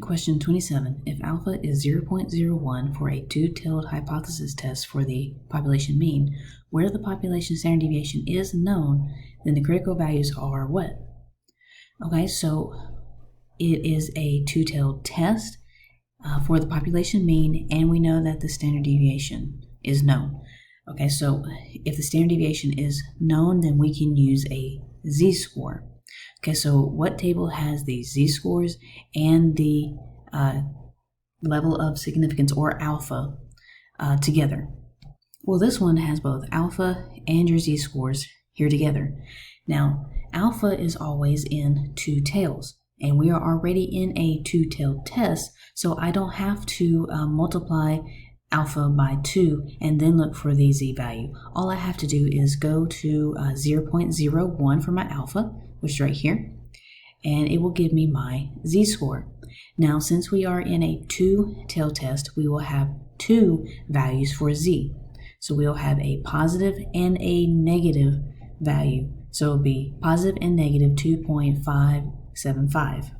question 27. If alpha is 0.01 for a two-tailed hypothesis test for the population mean, where the population standard deviation is known, then the critical values are what? Okay, so it is a two-tailed test for the population mean, and we know that the standard deviation is known. Okay, so if the standard deviation is known, then we can use a z-score. Okay, so what table has the z-scores and the level of significance, or alpha, together? Well, this one has both alpha and your z-scores here together. Now, alpha is always in two tails, and we are already in a two-tailed test, so I don't have to multiply alpha by 2 and then look for the z-value. All I have to do is go to 0.01 for my alpha, which is right here, and it will give me my z-score. Now, since we are in a two-tailed test, we will have two values for z. So we'll have a positive and a negative value. So it'll be positive and negative 2.575.